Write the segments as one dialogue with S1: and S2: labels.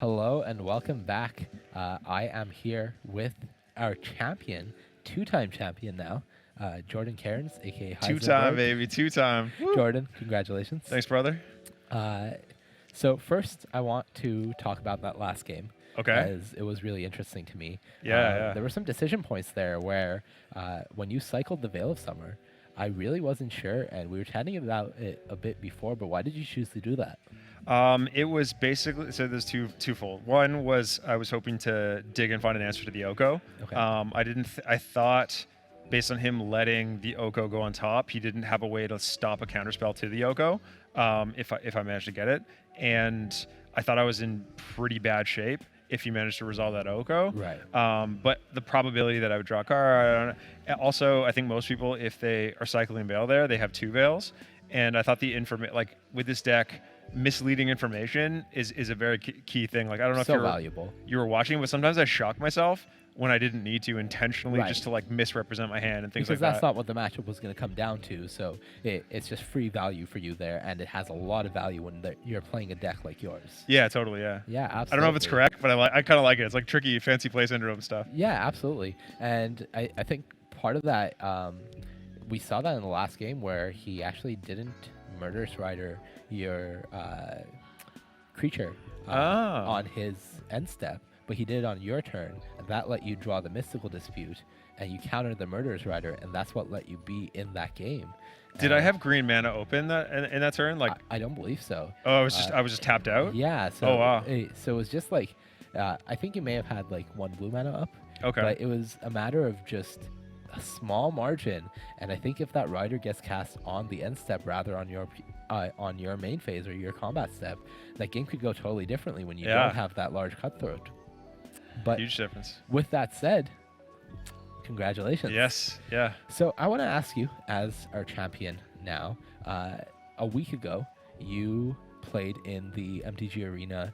S1: Hello and welcome back. I am here with our champion, two-time champion now, Jordan Cairns, aka Heisenb3rg.
S2: Two-time, baby, two-time.
S1: Jordan, congratulations.
S2: Thanks, brother.
S1: So first, I want to talk about that last game.
S2: Okay.
S1: As it was really interesting to me.
S2: Yeah.
S1: There were some decision points there where when you cycled the Veil of Summer, I really wasn't sure, and we were chatting about it a bit before, but why did you choose to do that?
S2: It was basically, so there's twofold. One was I was hoping to dig and find an answer to the Oko.
S1: Okay.
S2: I thought based on him letting the Oko go on top, he didn't have a way to stop a counterspell to the Oko if I managed to get it. And I thought I was in pretty bad shape if he managed to resolve that Oko.
S1: Right.
S2: But the probability that I would draw a card, I don't know. Also, I think most people, if they are cycling Veil there, they have two Veils. And I thought the information, like with this deck, misleading information is a very key thing. Like I don't know
S1: so
S2: if
S1: valuable.
S2: You were watching, but sometimes I shock myself when I didn't need to intentionally,
S1: Right.
S2: just to like misrepresent my hand and things
S1: Because
S2: like
S1: that's
S2: that.
S1: not what the matchup was going to come down to. So it's just free value for you there, and it has a lot of value when you're playing a deck like yours.
S2: Yeah, totally. Yeah.
S1: Yeah, absolutely.
S2: I don't know if it's correct, but I kind of like it. It's like tricky fancy play syndrome stuff.
S1: Yeah, absolutely. And I think part of that, we saw that in the last game where he actually didn't Murderous Rider your creature on his end step, but he did it on your turn, and that let you draw the Mystical Dispute, and you countered the Murderous Rider, and that's what let you be in that game.
S2: Did I have green mana open in that turn? Like
S1: I don't believe so.
S2: Oh, I was just tapped out.
S1: Yeah. So,
S2: oh wow.
S1: So it was just like, I think you may have had like one blue mana up.
S2: Okay.
S1: But it was a matter of just a small margin, and I think if that rider gets cast on the end step rather on your main phase or your combat step, that game could go totally differently when you don't have that large cutthroat. But
S2: huge difference.
S1: With that said, congratulations.
S2: Yes. Yeah.
S1: So I want to ask you, as our champion now, a week ago you played in the MTG Arena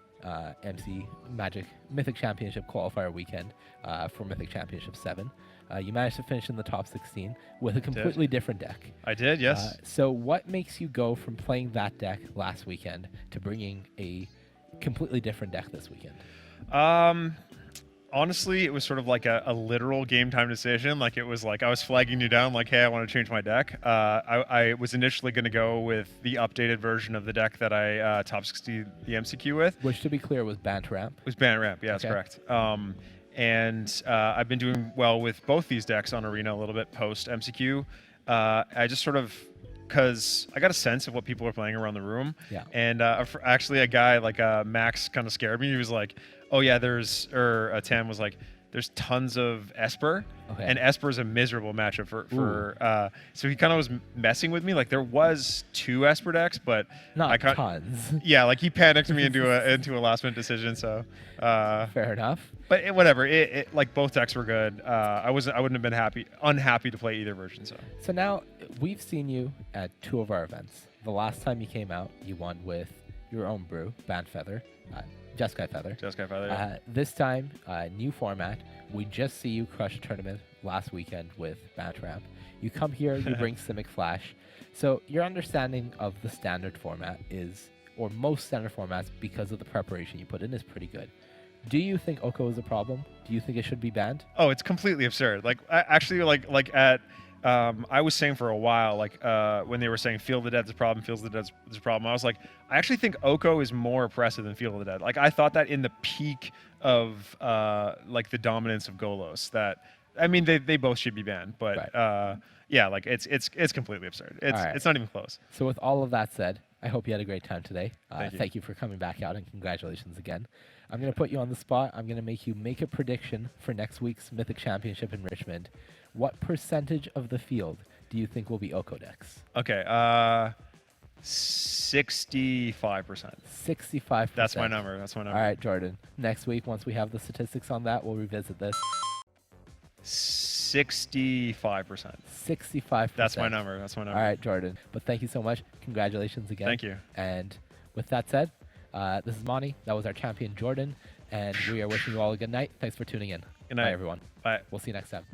S1: Mythic Championship Qualifier weekend for Mythic Championship 7. You managed to finish in the top 16 with a completely different deck.
S2: I did, yes.
S1: So what makes you go from playing that deck last weekend to bringing a completely different deck this weekend?
S2: Honestly, it was sort of like a literal game time decision. Like it was like I was flagging you down like, hey, I want to change my deck. I was initially going to go with the updated version of the deck that I top 60 the MCQ with.
S1: Which, to be clear, was Bant Ramp.
S2: It was Bant Ramp, yeah, that's correct. And I've been doing well with both these decks on Arena a little bit post MCQ. I just sort of, because I got a sense of what people are playing around the room.
S1: Yeah.
S2: And actually a guy like Max kind of scared me. He was like, oh yeah, Tam was like, there's tons of Esper, and Esper is a miserable matchup for so he kind of was messing with me. Like there was two Esper decks, but
S1: not tons.
S2: Yeah, like he panicked me into a last minute decision. So
S1: fair enough.
S2: But whatever. It like both decks were good. I wouldn't have been unhappy to play either version.
S1: So now we've seen you at two of our events. The last time you came out, you won with your own brew, Band Feather. Jeskai Feather.
S2: Jeskai Feather, yeah.
S1: This time, new format. We just see you crush a tournament last weekend with Bant Ramp. You come here, you bring Simic Flash. So your understanding of the standard format is, or most standard formats, because of the preparation you put in, is pretty good. Do you think Oko is a problem? Do you think it should be banned?
S2: Oh, it's completely absurd. Like actually, I was saying for a while, like when they were saying Field of the Dead's a problem, Field of the Dead's a problem, I was like, I actually think Oko is more oppressive than Field of the Dead. Like I thought that in the peak of like the dominance of Golos, that I mean they both should be banned, but yeah, like it's completely absurd. It's not even close.
S1: So with all of that said, I hope you had a great time today.
S2: Thank
S1: you for coming back out, and congratulations again. I'm going to put you on the spot. I'm going to make you make a prediction for next week's Mythic Championship in Richmond. What percentage of the field do you think will be Oko decks?
S2: Okay, 65%.
S1: 65%.
S2: That's my number. All
S1: right, Jordan. Next week, once we have the statistics on that, we'll revisit this.
S2: 65%.
S1: 65%.
S2: That's my number. All
S1: right, Jordan. But thank you so much. Congratulations again.
S2: Thank you.
S1: And with that said, this is Monty. That was our champion, Jordan. And we are wishing you all a good night. Thanks for tuning in.
S2: Good night.
S1: Bye, everyone.
S2: Bye.
S1: We'll see you next time.